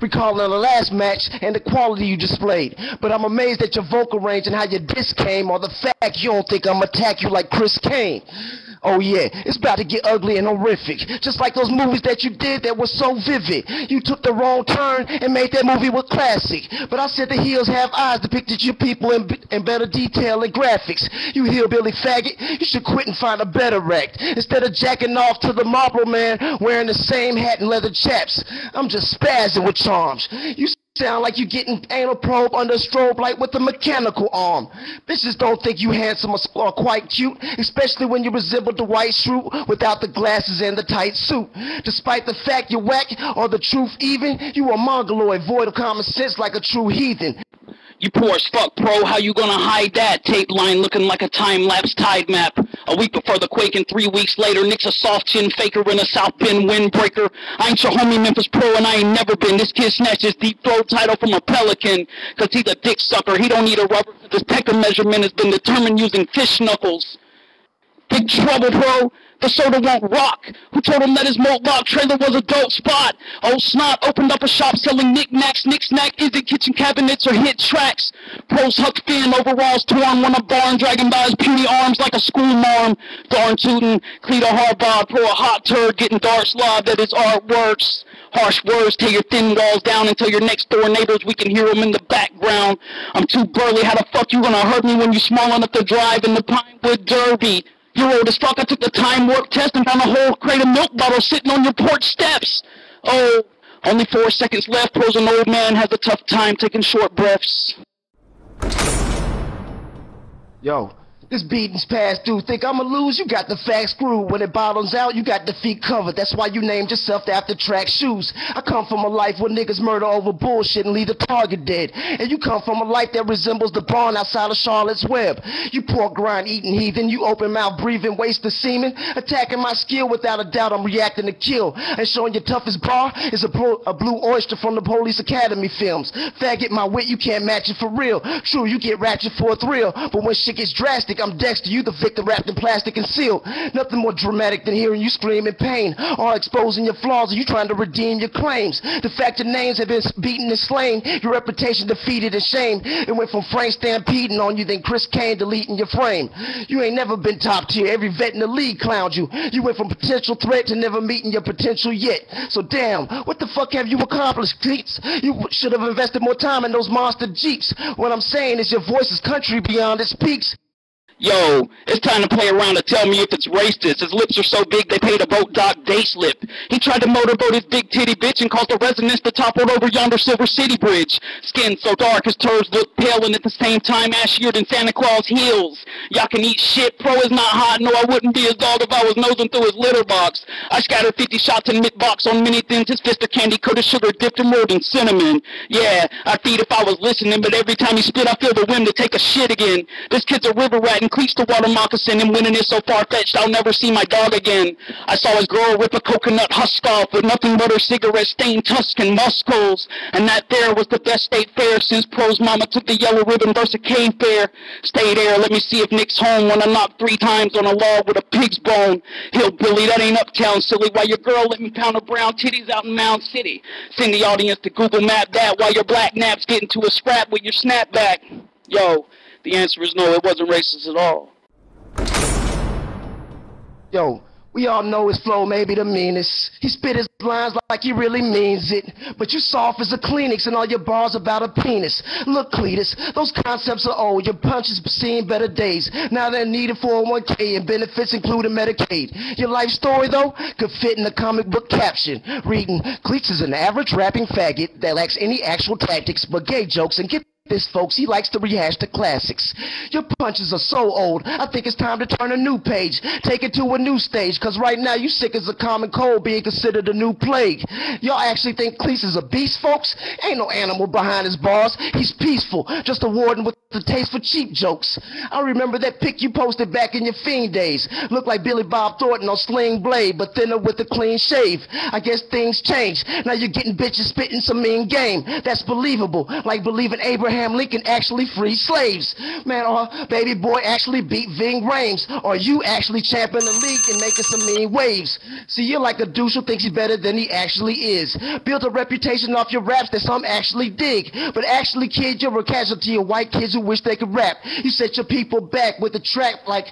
recalling the last match and the quality you displayed. But I'm amazed at your vocal range and how your diss came, or the fact you don't think I'm attack you like Chris Kane. Oh yeah, it's about to get ugly and horrific. Just like those movies that you did that were so vivid. You took the wrong turn and made that movie look classic. But I said the heels have eyes, depicted your people in better detail and graphics. You hillbilly faggot, you should quit and find a better act. Instead of jacking off to the Marlboro Man wearing the same hat and leather chaps. I'm just spazzing with charms. You sound like you getting anal probe under a strobe light with a mechanical arm. Bitches don't think you handsome or quite cute, especially when you resemble the white shrew without the glasses and the tight suit. Despite the fact you're whack or the truth even, you a mongoloid void of common sense like a true heathen. You poor as fuck, bro. How you gonna hide that? Tape line looking like a time-lapse tide map. A week before the quake and 3 weeks later, Nick's a soft chin faker and a South Bend windbreaker. I ain't your homie Memphis pro and I ain't never been. This kid snatched his deep throat title from a pelican. Cause he's a dick sucker. He don't need a rubber. This pecker measurement has been determined using fish knuckles. Big trouble, bro. The soda won't rock. Who told him that his Moat trailer was a dope spot? Old Snot opened up a shop selling knickknacks. Knick-snack isn't kitchen cabinets or hit tracks. Pros Huck Finn, overalls torn, won a barn, dragging by his puny arms like a school marm. Darn tootin', Cleeta Harbaugh, pro a hot turd, getting darts lobbed at his artworks. Harsh words, tear your thin walls down until your next door neighbors, we can hear them in the background. I'm too burly, how the fuck you gonna hurt me when you small enough to drive in the Pinewood Derby? You're old as fuck. I took the time warp test and found a whole crate of milk bottles sitting on your porch steps. Oh, only 4 seconds left. Pros an old man has a tough time taking short breaths. Yo, this beating's past due. Think I'ma lose? You got the facts screwed. When it bottoms out, you got the feet covered. That's why you named yourself after track shoes. I come from a life where niggas murder over bullshit and leave the target dead. And you come from a life that resembles the barn outside of Charlotte's Web. You pork grind eating heathen. You open mouth breathing waste of semen. Attacking my skill without a doubt. I'm reacting to kill. And showing your toughest bar is a blue oyster from the Police Academy films. Faggot, my wit, you can't match it for real. True, you get ratchet for a thrill. But when shit gets drastic, I'm Dexter, you the victim wrapped in plastic and sealed. Nothing more dramatic than hearing you scream in pain, or exposing your flaws, or you trying to redeem your claims. The fact your names have been beaten and slain, your reputation defeated and shamed. It went from Frank stampeding on you, then Chris Kane deleting your frame. You ain't never been top tier, every vet in the league clowned you. You went from potential threat to never meeting your potential yet. So damn, what the fuck have you accomplished, Kleets? You should have invested more time in those monster Jeeps. What I'm saying is your voice is country beyond its peaks. Yo, it's time to play around to tell me if it's racist. His lips are so big they paid a boat dock day slip. He tried to motorboat his big titty bitch and caused the residents to topple over yonder Silver City Bridge. Skin so dark his turds look pale and at the same time ashier than Santa Claus heels. Y'all can eat shit, pro is not hot, no I wouldn't be his dog if I was nosing through his litter box. I scattered 50 shots in mid-box on many thins, his fist of candy coated sugar dipped in more than cinnamon. Yeah, I'd feed if I was listening, but every time he spit I feel the whim to take a shit again. This kid's a river rat and Kleets the water moccasin, and winning is so far-fetched I'll never see my dog again. I saw his girl rip a coconut husk off with nothing but her cigarette-stained tusk and muscles, and that there was the best state fair since pro's mama took the yellow ribbon versus cave fair. Stay there, let me see if Nick's home when I knocked 3 times on a log with a pig's bone. Hillbilly, that ain't uptown silly, while your girl let me pound her brown titties out in Mound City. Send the audience to Google Map that while your black naps get into a scrap with your snapback. Yo, the answer is no, it wasn't racist at all. Yo, we all know his flow may be the meanest. He spit his lines like he really means it. But you soft as a Kleenex and all your bars about a penis. Look, Cletus, those concepts are old. Your punches seen better days. Now they're needed 401k and benefits including Medicaid. Your life story, though, could fit in a comic book caption. Reading, Kleets is an average rapping faggot that lacks any actual tactics but gay jokes and get this, folks, he likes to rehash the classics. Your punches are so old, I think it's time to turn a new page. Take it to a new stage, cause right now you sick as a common cold being considered a new plague. Y'all actually think Kleets is a beast, folks? Ain't no animal behind his bars. He's peaceful, just a warden with the taste for cheap jokes. I remember that pic you posted back in your fiend days. Looked like Billy Bob Thornton on Sling Blade, but thinner with a clean shave. I guess things changed. Now you're getting bitches spitting some mean game. That's believable, like believing Abraham Abraham Lincoln actually freed slaves. Man, or Baby Boy actually beat Ving Rhames. Or you actually champion the league and making some mean waves. See, you're like a douche who thinks he's better than he actually is. Built a reputation off your raps that some actually dig. But actually, kid, you're a casualty of white kids who wish they could rap. You set your people back with a track like...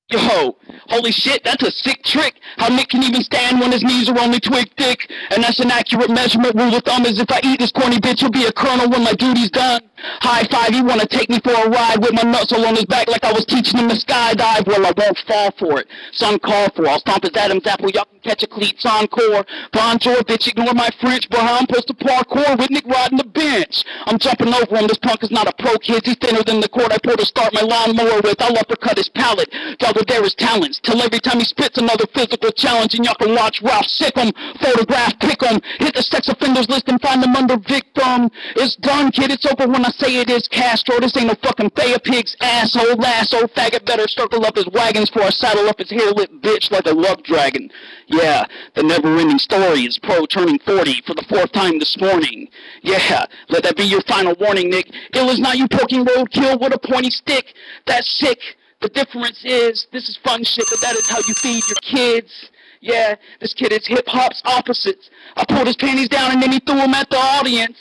Yo, holy shit, that's a sick trick. How Nick can even stand when his knees are only twig thick. And that's an accurate measurement. Rule of thumb is if I eat this corny bitch, he'll be a colonel when my duty's done. High five, you wanna take me for a ride with my nuts all on his back like I was teaching him to skydive. Well, I won't fall for it. Son, call for. I'll stomp his Adam's apple. Y'all can catch a Kleets encore. Bonjour, bitch, ignore my French. But how I'm supposed to parkour with Nick riding the bench? I'm jumping over him. This punk is not a pro kid. He's thinner than the cord I pour to start my lawnmower with. I'll uppercut his palate. Y'all will dare his talents. Till every time he spits another physical challenge. And y'all can watch Ralph sick him. Photograph, pick him. Hit the sex offenders list and find them under victim. It's done, kid. It's over when I say it is Castro. This ain't no fucking Thea Pig's asshole. Last old faggot better circle up his wagons before I saddle up his hair-lit bitch like a love dragon. Yeah, the never-ending story is Pro turning 40 for the 4th time this morning. Yeah, let that be your final warning, Nick. Ill is not you poking roadkill with a pointy stick. That's sick. The difference is, this is fun shit, but that is how you feed your kids. Yeah, this kid is hip-hop's opposites. I pulled his panties down and then he threw them at the audience.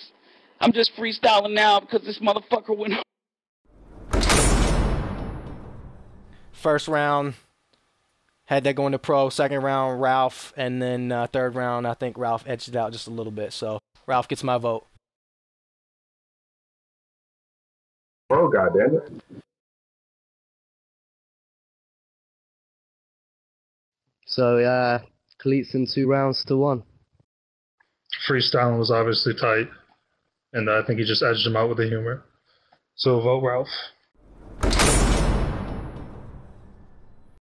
I'm just freestyling now because this motherfucker went... First round, had that going to pro. Second round, Ralph. And then third round, I think Ralph edged it out just a little bit. So Ralph gets my vote. Oh, goddammit. So, Kleets in 2 rounds to 1. Freestyling was obviously tight, and I think he just edged him out with the humor. So vote Ralph.